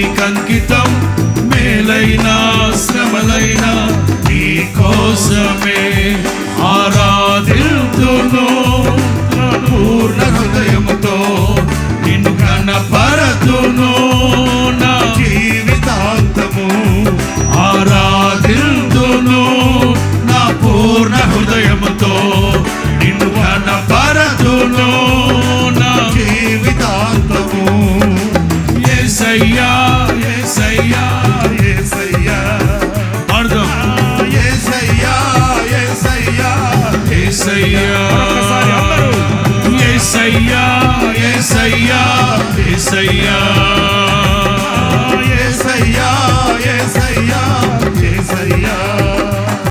నీకంకితం, మేలైన శ్రమలైన నీ కోసమే ఆరాధిల్తును పూర్ణ హృదయముతో, నిన్ను కనపరతును నా జీవితాంతము. ఆరాధిల్తును నా పూర్ణ హృదయముతో, నిన్ను కనపరతును నా జీవితాంతము. యేసయ్యా యేసయ్యా యేసయ్యా అర్థం యేసయ్యా యేసయ్యా యేసయ్యా యేసయ్యా యేసయ్యా యేసయ్యా